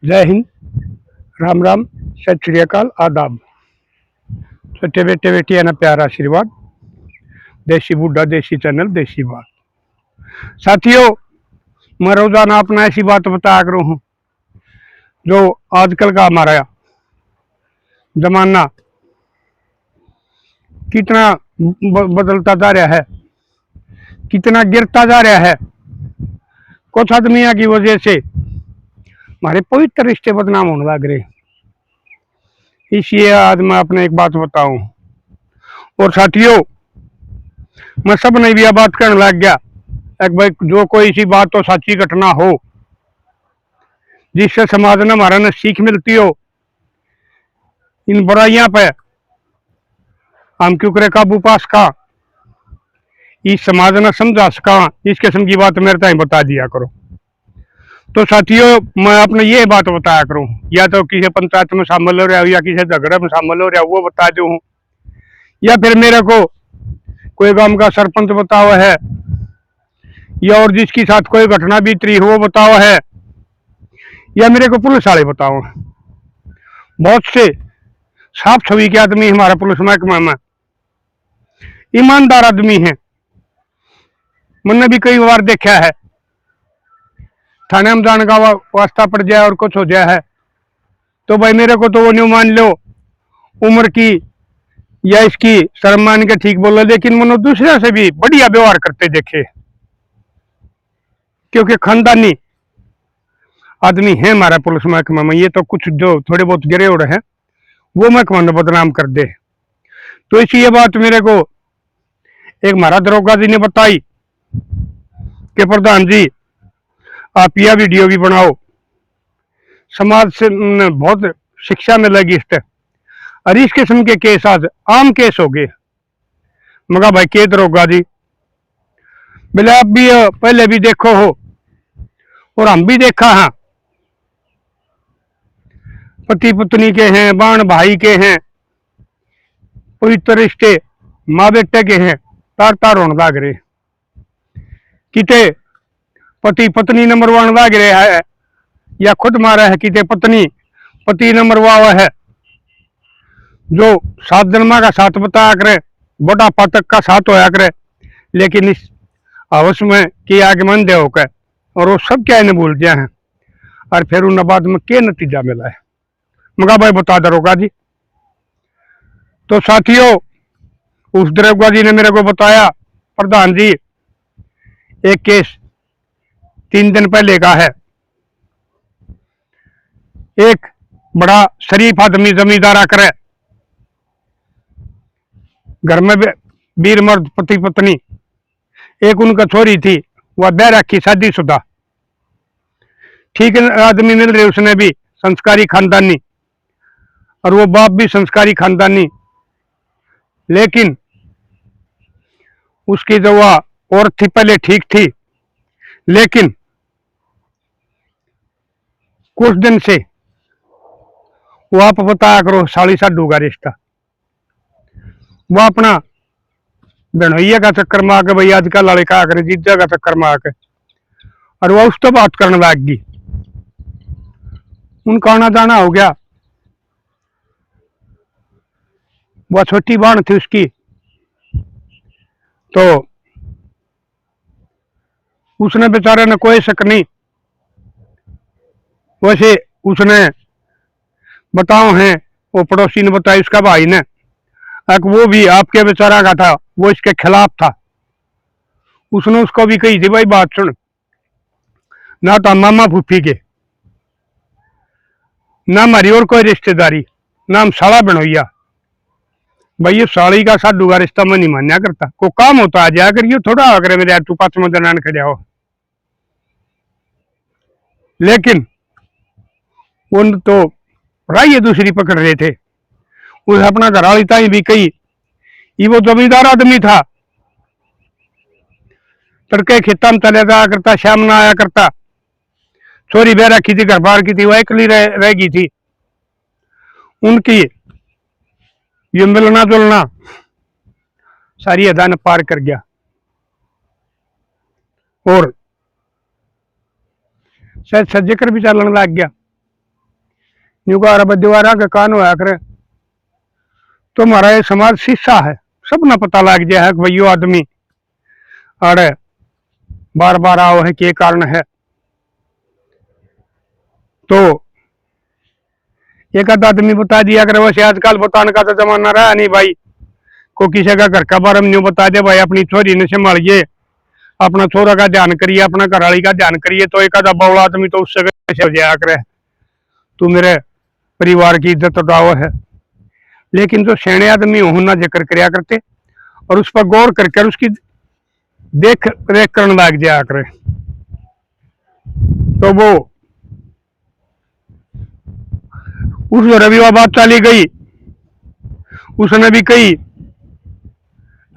जय हिंद। राम राम। सत श्री अकाल, आदाब। सच्चे बेटे बेटियां ना प्यारा आशीर्वाद। देसी बूढ़ा, देसी चैनल, देसी बात। साथियों, मैं रोजाना अपना ऐसी बात बताया करूँ हूँ जो आजकल का हमारा जमाना कितना बदलता जा रहा है, कितना गिरता जा रहा है। कुछ आदमियों की वजह से हमारे पवित्र रिश्ते बदनाम होने लग रहे। इसलिए आज मैं अपने एक बात बताऊं। और साथियों, मैं सब नहीं भी यह बात करने लग गया एक भाई, जो कोई सी बात तो सच्ची घटना हो जिससे समाज में हमारा न सीख मिलती हो, इन बुराइयां पे हम क्यों करे काबू पास का, इस समाज ने समझा सका, इस किस्म की बात मेरे ताई बता दिया करो। तो साथियों, मैं अपने ये बात बताया करूं, या तो किसी पंचायत में शामिल हो रहा हो, या किसी झगड़े में शामिल हो रहा हो, वो बता दूं, या फिर मेरे को कोई गांव का सरपंच बता हुआ है, या और जिसके साथ कोई घटना बीत रही हो वो बता हुआ है, या मेरे को पुलिस वाले बताओ। बहुत से साफ छवि के आदमी हमारा पुलिस महकमा में ईमानदार आदमी है। मैंने भी कई बार देखा है, थाने में जाने का वास्ता पड़ जाए और कुछ हो जाए है तो भाई मेरे को तो वो नहीं मान लो उम्र की या इसकी शर्म मान के ठीक बोलो, लेकिन मैंने दूसरे से भी बढ़िया व्यवहार करते देखे, क्योंकि खानदानी आदमी है हमारा पुलिस महकमा में। ये तो कुछ जो थोड़े बहुत गिरे उड़े हैं वो महकमा ने बदनाम कर दे। तो इसी ये बात मेरे को एक हमारा दरोगा जी ने बताई कि प्रधान जी, आप यह वीडियो भी बनाओ, समाज से बहुत शिक्षा मिलेगी इससे। और इस किस्म के केस आज आम केस हो गए। मगा भाई के दरोगा जी, बोले आप भी पहले भी देखो हो और हम भी देखा है, पति पत्नी के हैं, बाण भाई के हैं, पवित्र रिश्ते माँ बेटे के हैं, तार तार होने लग रहे। किते पति पत्नी ने मरवाने लग रहा है, या खुद मारा है, किते पत्नी पति ने मरवा हुआ है। जो 7 जन्मा का साथ बताया करे, बड़ा पातक का साथ होया करे, लेकिन इस हवस में कि आगे मन दे होकर और वो सब क्या इन्हें भूल गया है। और फिर उन बाद में क्या नतीजा मिला है, मगा भाई बता दरोगा जी। तो साथियों, उस दरोगा जी ने मेरे को बताया, प्रधान जी एक केस 3 दिन पहले का है। एक बड़ा शरीफ आदमी जमींदार आकर घर में वीर मर्द पति पत्नी, एक उनका छोरी थी, वह बह रखी शादीशुदा, ठीक आदमी मिल रहे, उसने भी संस्कारी खानदानी और वो बाप भी संस्कारी खानदानी। लेकिन उसकी जो वह औरत थी पहले ठीक थी, लेकिन कुछ दिन से वो आप बताया करो साली साडू का रिश्ता, वह अपना बनोइया का चक्कर में आके, भाई आजकल वाले का करे जीजा का चक्कर में आके, और वह उस तो बात करने लग गई। उनका आना जाना हो गया। वह छोटी बहन थी उसकी, तो उसने बेचारे ने कोई शक नहीं, वैसे उसने बताओ है, वो पड़ोसी ने बताया उसका भाई ने, वो भी आपके बेचारा का था, वो इसके खिलाफ था। उसने उसको भी कही थी, भाई बात सुन, ना तो मामा फूफी के, ना हमारी और कोई रिश्तेदारी, ना हम साला बनोइया, भाई ये साड़ी का साडू का रिश्ता मैं नहीं मान्या करता। को काम होता आ जाया करिए, थोड़ा अगर मेरे तू पास में दनान खड़ा हो। लेकिन उन तो राइए दूसरी पकड़ रहे थे। उस अपना घरवाली ताई भी कही, ये वो जमींदार आदमी था, तड़के खेता में चले जाया करता, शाम ना आया करता, छोरी बह रखी थी, घर बार की थी, वह अकेली रह गई थी। उनकी ये मिलना जुलना सारी अदान पार कर गया और शायद सज्जे कर भी चलन लग गया। न्यू का अरब दीवारा का कान होया करे। तो हमारा ये समाज शीशा है, सब ना पता लग जाए है कि भाई यो आदमी अरे बार बार आओ है के कारण है। तो एक आध आदमी बता दिया करे, वैसे आजकल बताने का तो जमाना रहा नहीं भाई। को किसी का घर का बारे में न्यू बता दे भाई अपनी छोरी ने संभालिए, अपना छोरा का ध्यान करिए, अपना घरवाली का ध्यान करिए, तो एक आधा बौला आदमी तो उससे कैसे हो जाया करे तू मेरे परिवार की इज्जत उठाओ है। लेकिन जो सियाने आदमी होना जिक्र कराया करते और उस पर गौर करके उसकी देख रेख करने लग जाया करे। तो वो उस रविवार बात चली गई, उसने भी कही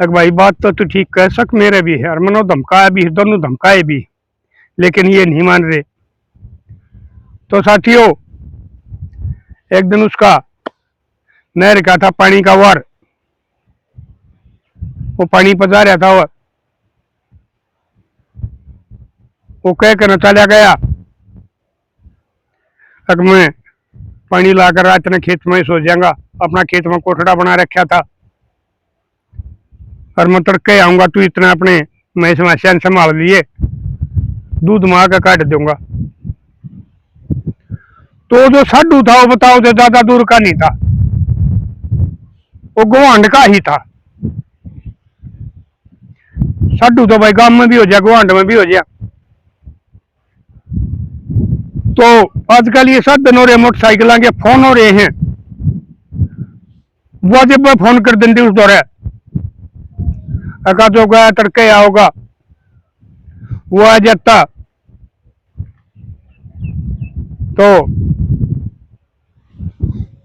भाई बात तो तू ठीक कह सक, मेरे भी है और मनो धमकाया भी, दोनों धमकाए भी, लेकिन ये नहीं मान रहे। तो साथियों एक दिन उसका नहर का था पानी का वार, वो पानी पजा रहा था और वो कह कर चला गया अग मैं पानी लाकर रात ने खेत में सो जाऊंगा। अपना खेत में कोठड़ा बना रखा था और मैं तड़के आऊंगा, तू इतना अपने मैं समस्या संभाल लिए, दूध माँ का काट दूंगा। तो जो साधु था वो बताओ जो ज्यादा दूर का नहीं था, वो गुवांड का ही था। साधु तो भाई गांव में भी हो जाए, गुवांड में भी हो जाए। तो आजकल ये साधन हो रहे, मोटरसाइकिल के फोन हो रहे हैं, वो जब फोन कर देंगे उस दौरे अका जो गया तड़के आओगा वो आ जाता। तो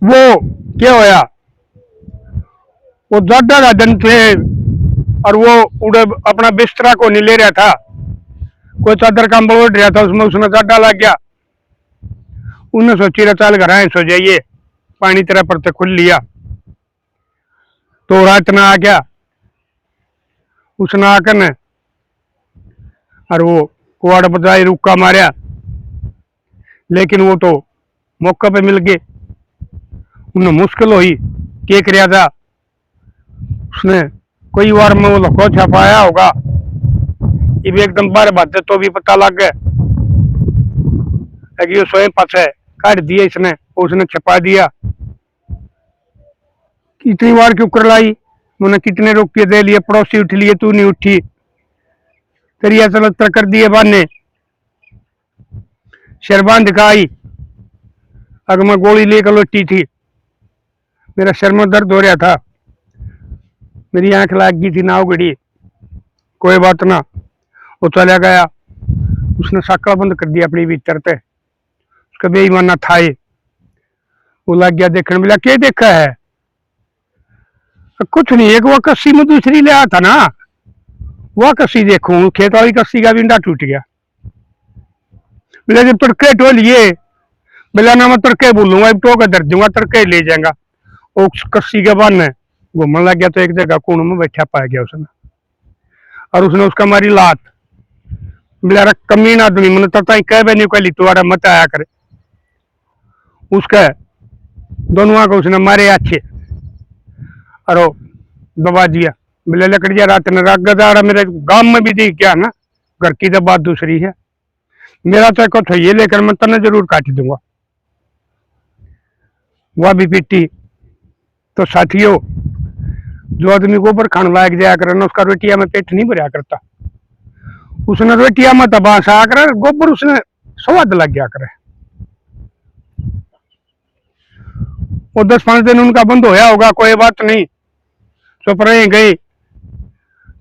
वो क्या होया, वो ज्यादा दिन थे और वो उड़े अपना बिस्तरा को नहीं ले रहा था, कोई चादर कंबल ओढ़ रहा था, उसमें उसने ज्यादा लग गया। उन्हें सोची रहा चल घर सो जाइए, पानी तेरा पर से खुल लिया। तो रात ना आ गया, उसने आकर ने और वो कुआड़ बजाई रुक्का मारिया, लेकिन वो तो मौके पे मिल गए। उन्हें मुश्किल हुई के कराया था, उसने कोई बार में वो लखो छपाया होगा, ये भी एकदम बार बात तो भी पता लग गया कि स्वयं पास है काट दिया इसने, उसने छपा दिया। इतनी बार क्यों कर लाई, मैंने कितने रुपये दे लिए, पड़ोसी उठ लिए तू नहीं उठी, तेरी ऐसा कर दिए बाने शेरबान दिखाई। अगर मैं गोली लेकर लौटी थी, मेरा सिर में दर्द हो रहा था, मेरी आंख लाग गई थी ना उगड़ी, कोई बात ना। वो चला गया, उसने साकड़ा बंद कर दिया अपनी भीतर पे, उसका बेईमाना था ये। वो लग गया देखने, मिला क्या देखा है, कुछ नहीं, एक वो कस्सी में दूसरी ले आया था ना, वह कस्सी देखूं, खेत वाली कस्सी का बिंडा टूट गया। बोला जब तड़के टो लिए, बोला ना मैं तड़के बोलूंगा, टो का दर्द दूंगा, तड़के ले जाएगा। वो कस्सी के बाद में घूमने लग गया, तो एक जगह कोने में बैठा पा गया उसने, और उसने उसका मारी लात। बोला कमीन आदमी, मैंने तब तक कह नहीं कहली तुम्हारा मत आया करे। उसके दोनों को उसने मारे अच्छे और दबा दिया। बोले लकड़िया रात ने रात गदाड़ा, मेरे गांव में भी दी क्या ना, घर की तो बात दूसरी है, मेरा तो कुछ ये लेकर मैं तने जरूर काट दूंगा। वह भी पीटी। तो साथियों जो आदमी गोबर खाने लायक जाया करे ना, उसका रोटिया में पेट नहीं भरा करता, उसने रोटिया में दबा सा कर गोबर उसने स्वाद लग गया करे। वो 10-5 दिन उनका बंद होया होगा, कोई बात नहीं, चुप रहे गई,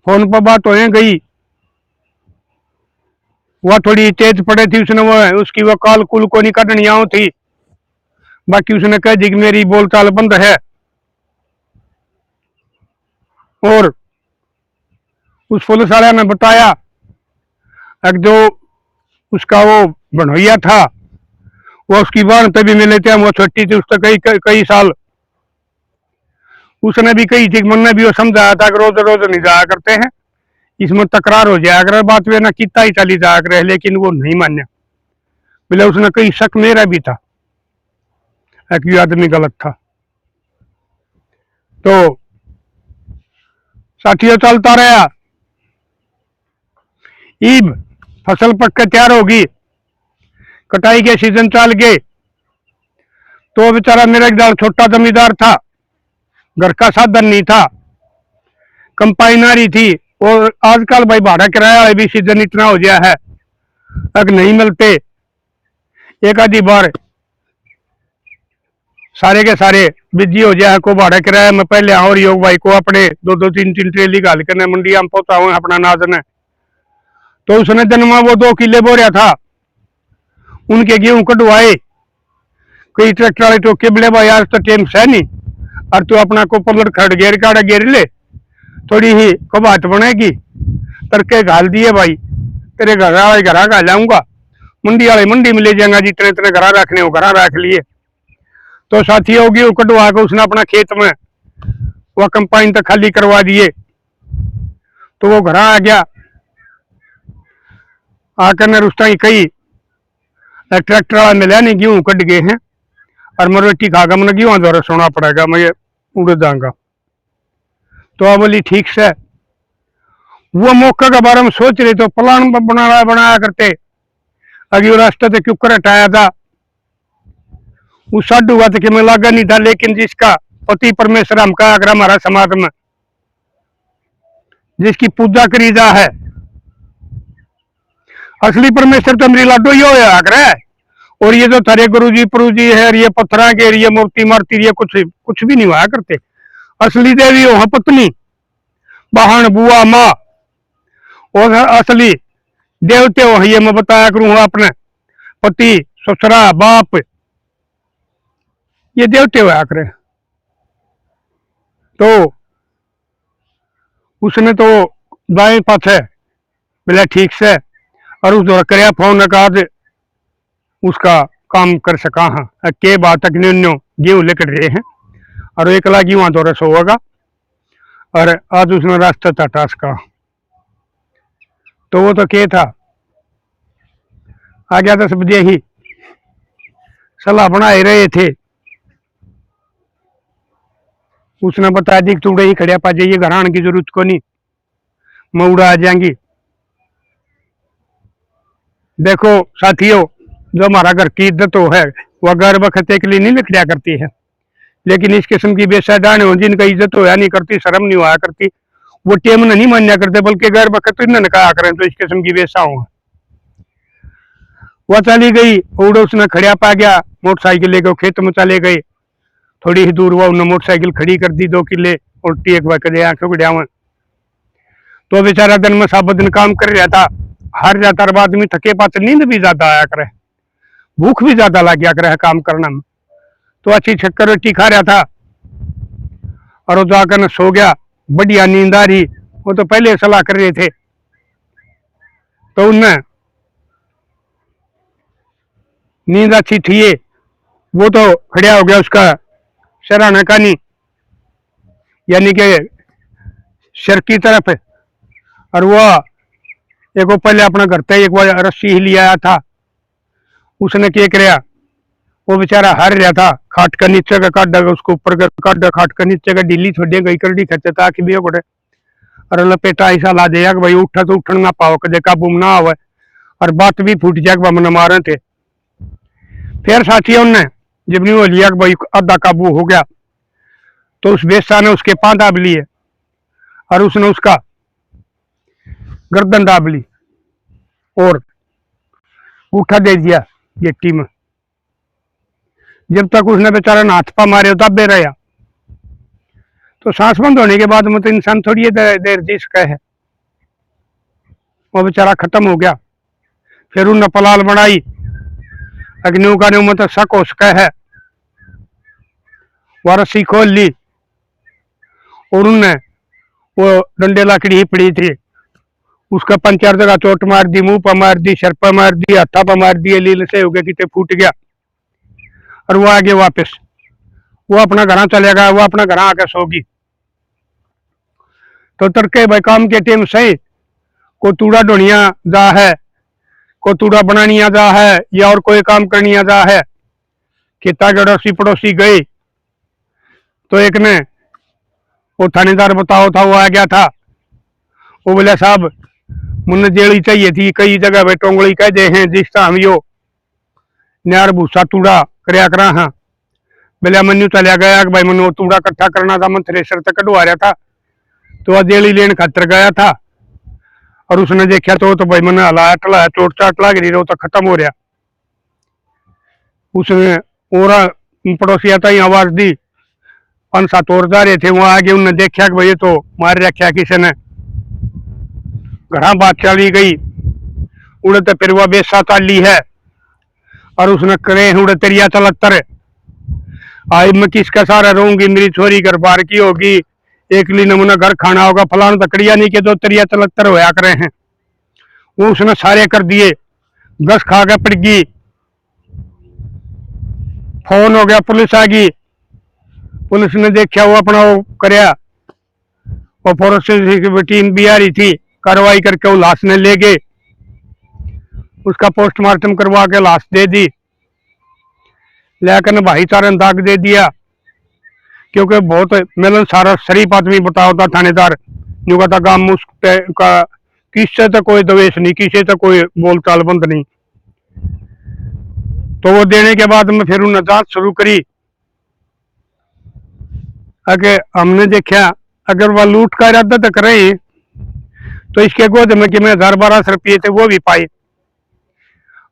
फोन पर बात हो गई। वह थोड़ी तेज पड़े थी, उसने वो उसकी वो काल कुल को नहीं कटनी आओ थी, बाकी उसने कह दी कि मेरी बोलचाल बंद है। और उस पुलिस वाले ने बताया जो उसका वो बनोइया था, वो उसकी बहन तभी मिले थे, वो छोटी थी उससे कई साल। उसने भी कही थी, मैंने भी वो समझाया था कि रोज रोज नहीं जाया करते हैं, इसमें तकरार हो जाया करे, बात वे ना कितना ही चली जाया करे, लेकिन वो नहीं मान्या। बोले उसने कई शक मेरा भी था, एक ये आदमी गलत था। तो साथियों चलता रहा, ईब फसल पक के तैयार होगी, कटाई के सीजन चल गए। तो बेचारा मेरा एक दाल छोटा जमींदार था, घर का साधन नहीं था, कंपाइनरी थी। और आजकल भाई भाड़ा किराया वाले भी सीजन इतना हो गया है, अगर नहीं मिलते एक आधी बार सारे के सारे बिजी हो जाए को भाड़ा किराया मैं पहले और योग भाई को अपने दो दो तीन तीन ट्रेली घाल कर मंडिया में पहुंचाऊ अपना नाज ने। तो उसने जन्मा वो 2 किले बोरिया था, उनके गेहूं कटवाए। कई ट्रैक्टर वाले टोके बोले भाई आज तो टेम है नहीं, और तू अपना को पलट खड़ गेर काड़ा गेर ले, थोड़ी ही कबात बनेगी, तड़के घाल दिए भाई, तेरे घर वाले घर घा लाऊंगा, मंडी वाले मंडी में ले जाएंगा, जितने इतने घर रखने हो घर रख लिए। तो साथियों गेहूं कटवा के उसने अपना खेत में वह कंपाइन तक खाली करवा दिए। तो वो घर आ गया, आकर ने रुस्ता ही कही ट्रैक्टर वाला मिला नहीं, गेहूं कट गए हैं और मैं रोटी खागा, मैंने गेहूं द्वारा सोना पड़ेगा, मैं उड़ जाऊंगा। तो आप बोली ठीक से। वो मौके के बारे में सोच रहे तो प्लान बनाया करते, अगे रास्ते से क्यों कर हटाया था, वो साधु हुआ था कि मैं लगा नहीं था। लेकिन जिसका पति परमेश्वर हम कहा अगर हमारा समाज में जिसकी पूजा करी जा है, असली परमेश्वर तो मेरी लाडो ही होया है। और ये जो थारे गुरु जी प्रभु जी है, ये पत्थर के ये मूर्ति मारती ये कुछ भी नहीं हुआ करते। असली देवी हो पत्नी, बहन, बुआ, माँ, और असली देवते हो ये मैं बताया करूँ अपने पति, ससुरा, बाप, ये देवते हुआ करे। तो उसने तो दाएं पाछे बोला ठीक से, और उस दौरा कर फोन का उसका काम कर सका। हाँ के बात तक न्यो गेहूं लेकर रहे हैं और एक लागी वहां दौरा सो होगा, और आज उसने रास्ता था टास का। तो वो तो के था आ गया 10 बजे ही सलाह बनाए रहे थे। उसने बताया दी तू ही खड़िया पा जाइए, घर आने की जरूरत को नहीं, मैं उड़ा आ जाएंगी। देखो साथियों, जो हमारा घर की इज्जत हो है वह घर वक्त के लिए नहीं लिखड़ा करती है, लेकिन इस किस्म की बेसादान हो जिनका इज्जत होया नहीं करती, शर्म नहीं हुआ करती, वो टेम नहीं मान्या करते, बल्कि घर वक्त तो इन्होंने कहा करें। तो इस किस्म की बेसा हो वह चली गई, उड़ो उसने खड़िया पा गया, मोटरसाइकिल लेकर खेत में चले गए। थोड़ी ही दूर हुआ उन्होंने मोटरसाइकिल खड़ी कर दी 2 किले उल्टी एक बार कदे आंखों गड्या। तो बेचारा दिन में साबत दिन काम कर रहा था, हर जाता आदमी थके पास नींद भी ज्यादा आया करे, भूख भी ज्यादा लग गया करे काम करना में। तो अच्छी शक्कर रोटी खा रहा था और वो जाकर न सो गया, बढ़िया नींद आ रही। वो तो पहले सलाह कर रहे थे, तो उनने नींद अच्छी थी, वो तो खड़ा हो गया उसका सराहना कानी यानी कि सिर की तरफ, और वो एक पहले अपना घर से एक बार रस्सी ही लिया था। उसने क्या कराया, वो बेचारा हार रहा था, खाट का नीचे का काट देगा, उसको ऊपर का काट देगा, खाट का नीचे का ढीली छोड़ गई करडी खचता आखिर भी बड़े, और लपेटा ऐसा ला दिया कि भाई उठा तो उठन ना पाओ, कदे काबू ना आवे, और बात भी फूट जाए मन मारे थे। फिर साथियों ने जब नहीं हो लिया कि भाई आधा काबू हो गया, तो उस बेसा ने उसके पांव दाब लिए और उसने उसका गर्दन दाब ली और उठा दे दिया गिट्टी में। जब तक उसने बेचारा ने हाथ पा मारे दबे रहा। तो सांस बंद होने के बाद में तो इंसान थोड़ी देर जी सका है, वो बेचारा खत्म हो गया। फिर उन्हें पलाल बनाई, अग्नियों का न्यू मतलब शक हो सका है, वह रस्सी खोल ली और उनने वो डंडे लाकड़ी ही पड़ी थी, उसका 5-4 जगह चोट मार दी, मुंह पर मार दी, सर पर मार दी, हथा पर मार दी, लील से हो गया कि फूट गया। और वो आगे वापस वो अपना घर चलेगा, वो अपना घर आकर सोगी। तो तड़के भाई काम के टाइम सही को तूड़ा ढोनिया जा है, को तूड़ा बनानिया जा है, या और कोई काम करनिया जा है, खेता के अड़ोसी पड़ोसी गए तो एक ने वो थानेदार बताओ था, वो आ गया था। वो बोला साहब मुन्ने जेली चाहिए थी, कई जगह वे टोंगली कह दे हैं जिस तरह हम यो न्यार भूसा तूड़ा करया करा हाँ। बोला मनु चलिया गया कि भाई मनु तूड़ा इकट्ठा करना था, मैं थ्रेसर तक कटवा रहा था तो वह जेली लेन खातर गया था और उसने देखा तो भाई मैंने हलाया टलाया, चोट चाट लग रही, तो खत्म हो रहा। उसने और पड़ोसी आता ही आवाज दी, 5-7 और जा रहे थे, वहां आगे उन्हें देखा कि भाई तो मार रखा किसी ने। घड़ा बात चली गई उड़े तो फिर वह बेसा चाली है और उसने करे उड़े तेरिया 73 आई मैं किसका सारा रहूंगी, मेरी छोरी घर बार की होगी, एक ली नमूना घर खाना होगा, फलान तकड़िया नहीं के 2 तेरिया 73 होया करे हैं। वो उसने सारे कर दिए, 10 खा के पड़ गई, फोन हो गया, पुलिस आ गई। पुलिस ने देखा वो अपना वो करया, वो फॉरेंसिक टीम भी आ रही थी, कार्रवाई करके वो लाश ने ले गए, उसका पोस्टमार्टम करवा के लाश दे दी, लेकिन भाईचारे दाग दे दिया क्योंकि बहुत मिलन सारा शरीफ आदमी बताओ था थानेदार जो कहता गांव में उसका किससे तो कोई द्वेष नहीं, किसी तो कोई बोलचाल बंद नहीं। तो वो देने के बाद में फिर उन्हें जांच शुरू करी। अगर हमने देखा अगर वह लूट का इरादा तो करे तो इसके गोद में कि मैं 1000-1200 रुपये थे वो भी पाए।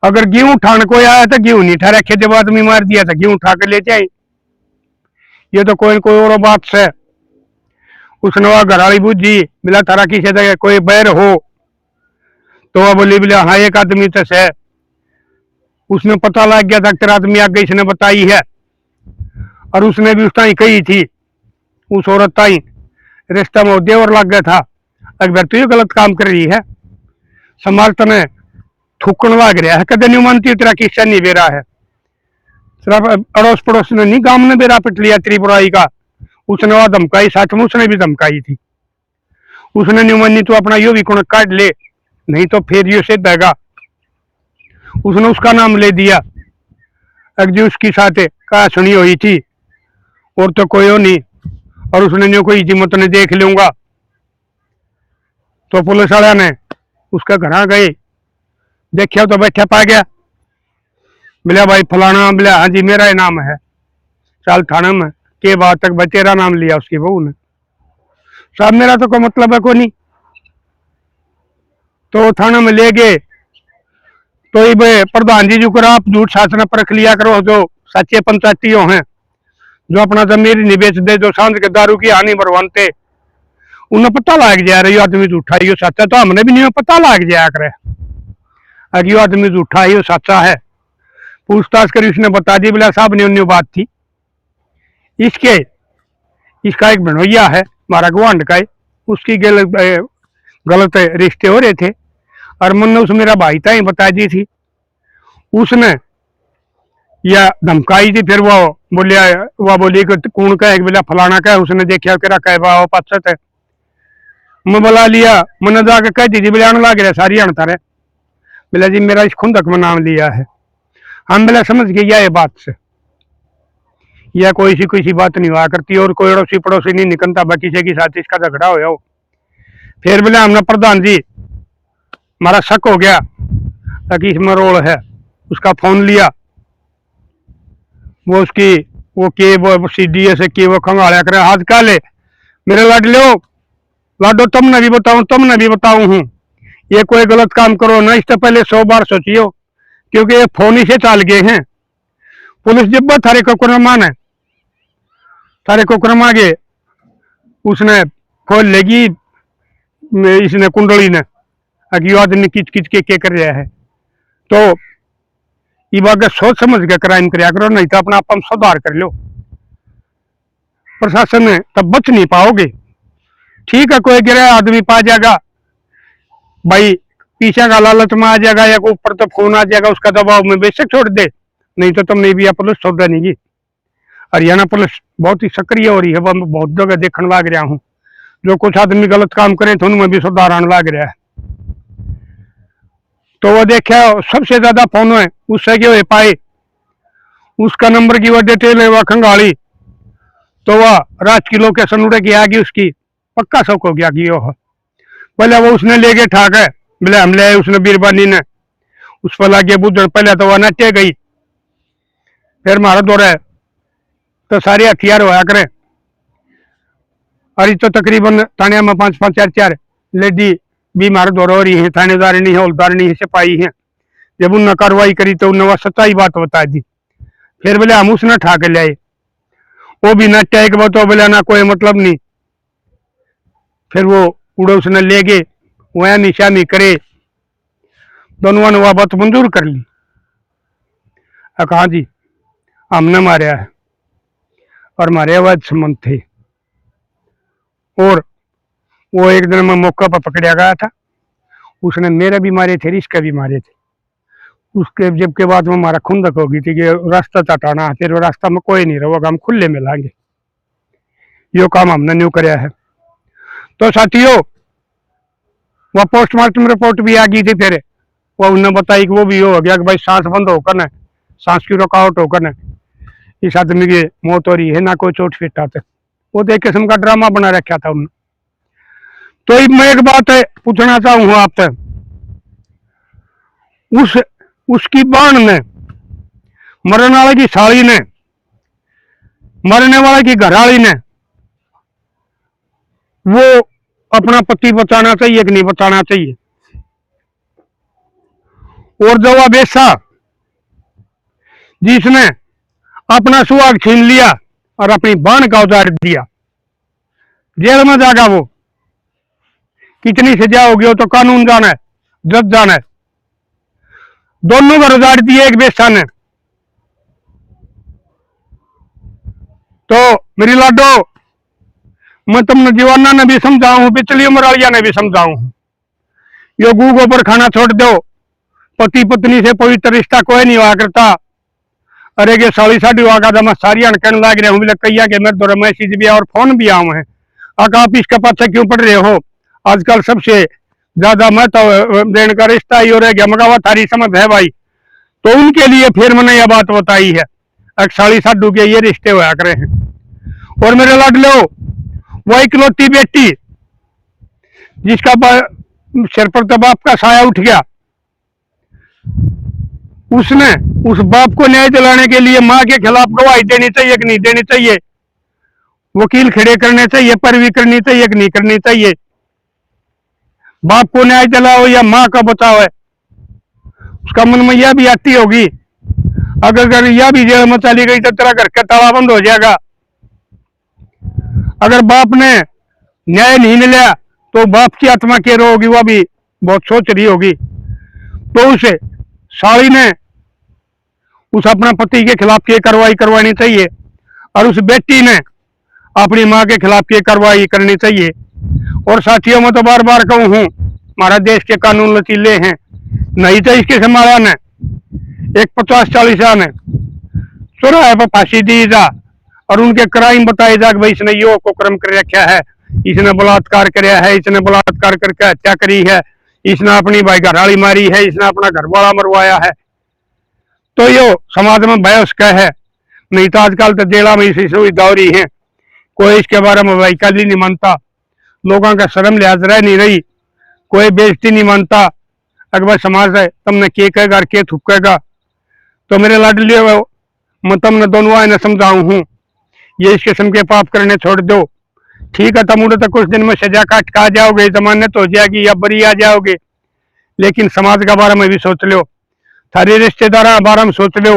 अगर गेहूं उठाने को आया तो गेहूं नहीं उठा रखे, जब आदमी मार दिया था गेहूं उठा के लेते आए। ये तो कोई और बात से उसने वह घराली बूझी, मिला थारा किसी से कोई बैर हो तो वह बोली बोले हाँ एक आदमी तो है। उसने पता लग गया था तेरा आदमी आगे इसने बताई है और उसने भी उस टाइम कही थी, उस औरत ताई रिश्ता में देवर लग गया था, अकबर तो ये गलत काम कर रही है, समाज तने थूकन लग रहा है, कदे नहीं मानती तेरा किस्सा नहीं बेरा है, सिर्फ अड़ोस पड़ोस ने नहीं गांव ने बेरा पिट लिया तेरी बुराई का। उसने वह धमकाई, सच में उसने भी धमकाई थी, उसने नहीं मानी तो अपना यो भी कौन काट ले, नहीं तो फिर यो से देगा। उसने उसका नाम ले दिया, अगर उसकी साथ कहा सुनी हुई थी और तो कोई हो नहीं, और उसने न्यू कोई हिम्मत ने देख लूंगा। तो पुलिस वाला ने उसका घर गए, देखा तो बैठा पा गया, बोला भाई फलाना, बोला हाँ जी मेरा ही नाम है, चल थाने में के बाद तक भाई तेरा नाम लिया उसकी बहू ने, साहब मेरा तो कोई मतलब है को नहीं। तो थाने में ले गए तो ये प्रधान जी जो करो आप झूठ शासन परख लिया करो, जो सच्चे पंचायतियों हैं जो अपना जमीर नहीं बेच दे, जो सांझ के दारू की हानि बरवानते, उन्हें पता लग जाए रही आदमी झूठा ही सच्चा, तो हमने भी नहीं पता लग जाया करे अगर यो आदमी झूठा ही सच्चा है। पूछताछ करी, उसने बता दी, बोला साहब ने उन्नी बात थी, इसका एक भनोइया है हमारा गुआंड का, उसकी गलत रिश्ते हो रहे थे और मन उस मेरा भाई था ही बता दी थी, उसने या धमकाई थी। फिर वो बोली कि कौन का है, बोला फलाना का है, उसने देखा कि रखा है पश्चात है, मैं बुला लिया, मैंने जाके कह दी थी, बोले आने लग रहा सारी अणता रहे, बोला जी मेरा इस खुंदक में नाम लिया है, हम बोला समझ गया ये बात से, यह कोई सी बात नहीं हुआ करती और कोई अड़ोसी पड़ोसी नहीं निकलता बाकी से की साथ इसका झगड़ा हो। फिर बोले हमने प्रधान जी हमारा शक हो गया ताकि इसमें रोल है, उसका फोन लिया, वो उसकी वो के वो सीडी से के वो खंगाड़ा करे, हाथ का ले मेरे लाडो तुमने भी बताऊं हूँ, ये कोई गलत काम करो ना इससे पहले 100 बार सोचियो, क्योंकि ये फोन ही से चाल गए हैं। पुलिस जब थारे को क्रमान है, थारे को क्रमा गए, उसने खोल लेगी इसने कुंडली ने अगर यो आदमी किच किच के कर रहा है, तो ये बात सोच समझ के क्राइम कराया करो, नहीं तो अपना आप सुधार कर लो, प्रशासन में तब बच नहीं पाओगे। ठीक है कोई गिरा आदमी पा जाएगा भाई, पीछे का लालच में आ जाएगा या ऊपर तो फोन आ जाएगा, उसका दबाव में बेशक छोड़ दे, नहीं तो तुम नहीं भी पुलिस छोड़ नहीं। हरियाणा पुलिस बहुत ही सक्रिय हो रही है, मैं बहुत जगह देखने लग रहा हूँ, जो कुछ आदमी गलत काम करे तो उनमें भी सुधार आने लग रहा है। तो वो देखा सबसे ज्यादा फोन है उससे क्यों पाए, उसका नंबर की वह डिटेल है, वह खंगाली तो वह रात की लोकेशन उड़े की आगे उसकी पक्का शौक हो गया कि यो है। पहले वो उसने ले गए ठाक है, बोले हम ले उसने बीरबानी ने उस पर लागे बुझ, पहले तो वह नटे गई, फिर मारा दौड़ा है तो सारे हथियार होया करे। और तो तकरीबन थाने में 5-5 4-4 लेडी भी मार दौड़ हो रही है, थानेदार नहीं है, हौलदार नहीं है, सिपाही है। जब उनने कार्रवाई करी तो उन्होंने वह सच्चाई बात बता दी। फिर बोले हम उसने ठा के लाए, वो भी नट्टा एक बात बोले ना कोई मतलब नहीं। फिर वो उड़े उसने ले गए, वह निशानी करे, दोनों ने वह बात मंजूर कर ली। कहा जी हमने मारा है और हमारे अवैध संबंध थे। और वो एक दिन में मौका पर पकड़ा गया था, उसने मेरे भी मारे थे, रिश्का भी मारे थे। उसके जब के बाद में हमारा खुंदक होगी थी कि रास्ता चटाना, फिर वो रास्ता में कोई नहीं रहेगा, हम खुले मिलाएंगे। यो काम हमने न्यू कराया है। तो साथियों वह पोस्टमार्टम रिपोर्ट भी आ गई थी, फिर वह उन्होंने बताई कि वो भी हो गया कि भाई सांस बंद होकर न, सांस की रुकावट होकर न इस आदमी की मौत हो रही है, ना कोई चोट फिट आते। वो तो एक किस्म का ड्रामा बना रखा था उन्होंने। तो मैं एक बात पूछना चाहूँ आपसे, उसकी बाण ने, मरने वाले की साली ने, मरने वाले की घरवाली ने, वो अपना पति बचाना चाहिए कि नहीं बचाना चाहिए? और जो वह बेसा जिसने अपना सुहाग छीन लिया और अपनी बाण का उतार दिया, जेल में जाएगा वो, कितनी सजा होगी वो तो कानून जाना है, जज जाना है। दोनों को उजाड़ दिए एक बेसा ने। तो मेरी लाडो मैं तुमने जवाना ने भी समझाऊं, पिछली उम्र वालिया ने भी समझाऊं, यो गू गोबर खाना छोड़ दो, पति पत्नी से पवित्र रिश्ता कोई नहीं हुआ करता। अरे के साली साड़ी वागा मैं सारी कहने लग रहा हूँ कैया के मेरे दौरे मैसेज भी और फोन भी आऊँ है, आप इसके पाछे क्यों पड़ रहे हो? आजकल सबसे ज्यादा मैं तो देने का रिश्ता ही हो रह गया, मगा थारी समझ है भाई। तो उनके लिए फिर मैंने यह बात बताई है, साड़ी साडू के ये रिश्ते हुआ करे हैं। और मेरे लाडलो वो इकलौती बेटी जिसका सिर पर तो बाप का साया उठ गया, उसने उस बाप को न्याय दिलाने के लिए मां के खिलाफ गवाही देनी चाहिए कि नहीं देनी चाहिए? वकील खड़े करने चाहिए, पैरवी करनी चाहिए कि नहीं करनी चाहिए? बाप को न्याय दिलाओ या मां का बचाओ है, उसका मन में यह भी आती होगी अगर यह भी जेल में चली गई तो तेरा घर का ताला बंद हो जाएगा। अगर बाप ने न्याय नहीं मिला तो बाप की आत्मा के रो होगी, वह भी बहुत सोच रही होगी। तो उसे साली ने उस अपने पति के खिलाफ ये कार्रवाई करवानी चाहिए और उस बेटी ने अपनी मां के खिलाफ ये कार्रवाई करनी चाहिए। और साथियों मैं तो बार बार कहूं हूं, हमारा देश के कानून लचीले हैं, नहीं तो इसके समाधान है एक 50-40 ने चौराहे पर फांसी दी जा और उनके क्राइम बताए जा कि भाई इसने यो को क्रम कर रखा है, इसने बलात्कार कराया है, इसने बलात्कार करके हत्या करी है, इसने अपनी भाई घरवाली मारी है, इसने अपना घर वाला मरवाया है। तो यो समाज में भय उसका है। नहीं तो आजकल तो जेला में इसी सुविधा हो रही है, कोई इसके बारे में वहीकल ही नहीं मानता, लोगों का शर्म लिहाज रह नहीं रही, कोई बेइज्जती नहीं मानता। अगर समाज है तुमने के कहेगा और के थुकेगा। तो मेरे लाडली मैं तुमने दोनों आए समझाऊ हूँ, ये इस किस्म के पाप करने छोड़ दो। ठीक है तुम उड़े तो कुछ दिन में सजा काट का जाओगे, जमानत हो जाएगी या बरी आ जाओगे, लेकिन समाज के बारे में भी सोच लो, थारे रिश्तेदार बारे में सोच लो।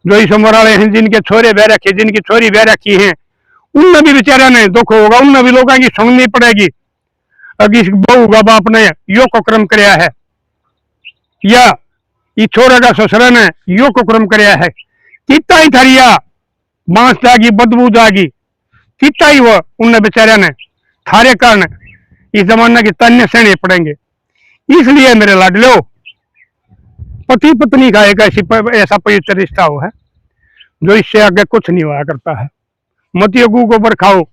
जो इस उम्र वाले हैं जिनके छोरे बह रखे, जिनकी छोरी बह रखी है, उनमें भी बेचारा ने दुख होगा, उनमें भी लोगों की सुननी पड़ेगी। अगर इस बहू का बाप ने यो को क्रम कराया है या इस छोरे का ससुर ने यो को क्रम कराया है, कितना ही थरिया बांस जागी, बदबू जागी, कितना ही वो उन बेचारे ने थारे कारण इस जमाने की तन्य सहने पड़ेंगे। इसलिए मेरे लाडलो पति पत्नी का एक ऐसा पवित्र रिश्ता हो है जो इससे आगे कुछ नहीं हुआ करता है। मत योगू को बरखाओ,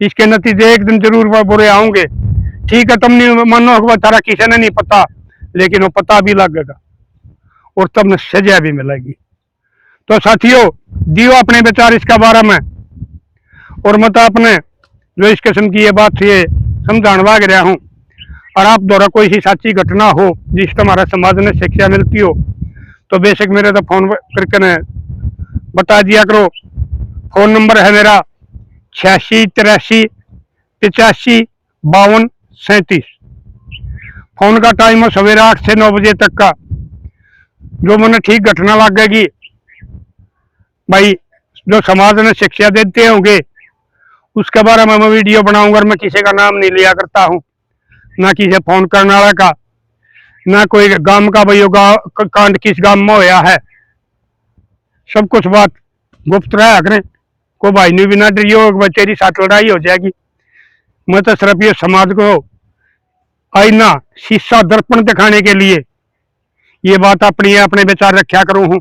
इसके नतीजे एक दिन जरूर बुरे आएंगे। ठीक है तुमने मानो तारा किसी ने नहीं पता, लेकिन वो पता भी लगेगा और तुमने सजा भी मिलेगी। तो साथियों दियो अपने विचार इसका बारे में, और मैं तो अपने जो इस किस्म की ये बात ये समझाने लग रहा हूँ। और आप द्वारा कोई सी सच्ची घटना हो जिससे हमारा समाज में शिक्षा मिलती हो तो बेशक मेरे तो फोन करके ने बता दिया करो। फोन नंबर है मेरा 86 83 85 52 37। फोन का टाइम है सवेरे 8 से 9 बजे तक का। जो मैंने ठीक घटना लगेगी भाई, जो समाज में शिक्षा देते होंगे उसके बारे में मैं वीडियो बनाऊंगा। मैं किसी का नाम नहीं लिया करता हूँ, ना किसी फोन करने वाला का, ना कोई गांव का भाई कांड किस गांव में होया है। सब कुछ बात गुप्त रहा करें। को भाई ने भी ना डरियो तेरी साथ लड़ाई हो जाएगी। मैं तो सिर्फ ये समाज को आईना शीशा दर्पण दिखाने के लिए ये बात अपनी अपने विचार रखा करूं हूं।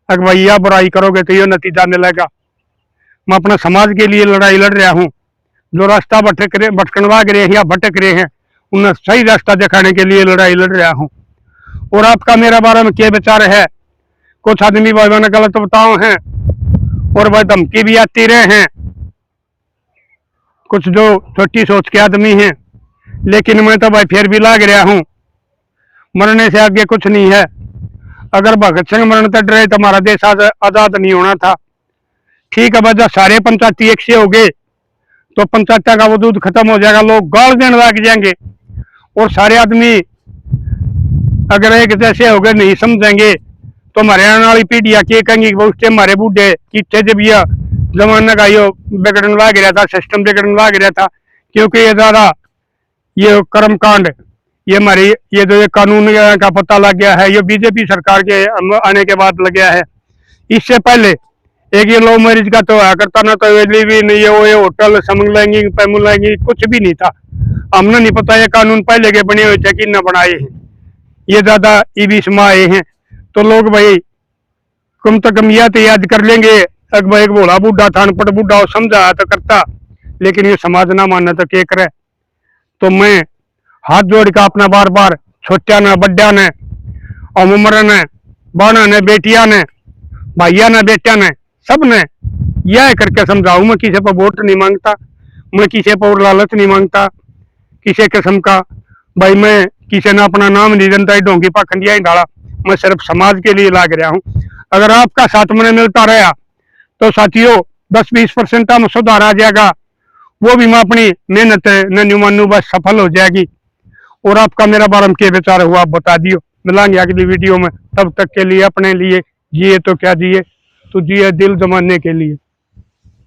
अगर भैया बुराई करोगे तो ये नतीजा मिलेगा। मैं अपना समाज के लिए लड़ाई लड़ रहा हूं। जो रास्ता भटकन भाग रहे हैं या भटक रहे हैं उन्हें सही रास्ता दिखाने के लिए लड़ाई लड़ रहा हूं। और आपका मेरे बारे में क्या विचार है? कुछ आदमी भाई मैंने गलत बताओ हैं और भाई धमकी भी आती रहे हैं, कुछ जो छोटी सोच के आदमी हैं। लेकिन मैं तो भाई फिर भी लाग रहा हूं। मरने से आगे कुछ नहीं है। अगर भगत सिंह मरण तक रहे तो हमारा देश आजाद नहीं होना था। ठीक है, वजह सारे पंचायती एक से हो गए तो पंचायत का वजूद खत्म हो जाएगा, लोग गाल देने लग जाएंगे। और सारे आदमी अगर एक जैसे हो गए नहीं समझेंगे तो हमारे आने वाली पीढ़ियां क्या कहेंगी? उससे हमारे बूढ़े कितने जब यह जमाना का यो बिगड़ने लग गया था, सिस्टम बिगड़ने लग गया था। क्योंकि ये ज्यादा ये कर्म कांड ये हमारी ये जो कानून का पता लग गया है, ये बीजेपी सरकार के आने के बाद लग गया है। इससे पहले एक ये लव मैरिज का तो आया करता ना, तो भी नहीं है वो ये होटल समलेंगी पैमुलेंगी कुछ भी नहीं था। हमने नहीं पता ये कानून पहले के बने हुए थे कि न बनाए हैं, ये ज्यादा बीच में आए हैं। तो लोग भाई कम तो कम यह तो याद कर लेंगे। अकबर एक भोला बूढ़ा था, अनपढ़ बूढ़ा समझाया तो करता, लेकिन ये समाज ना मानना तो क्या करे। तो मैं हाथ जोड़ का अपना बार बार छोटिया ने बड्डा ने और उम्र ने बाना ने बेटिया ने भाइया ने बेटिया ने सब ने यह करके समझाऊ। मैं किसी पर वोट नहीं मांगता, मैं किसी पर लालच नहीं मांगता किसी किस्म का। भाई मैं किसी ने अपना नाम नहीं जनता ढोंगी पाखंडिया ही डाला। मैं सिर्फ समाज के लिए लाग रहा हूँ। अगर आपका साथ में मिलता रहा तो साथियों 10-20% में सुधार आ जाएगा। वो भी मैं अपनी मेहनत नन्यू मानू बस सफल हो जाएगी। और आपका मेरा बारे में क्या विचार हुआ आप बता दियो। मिलांगे अगली वीडियो में, तब तक के लिए अपने लिए जिए तो क्या जिए, तो जिए दिल जमाने के लिए।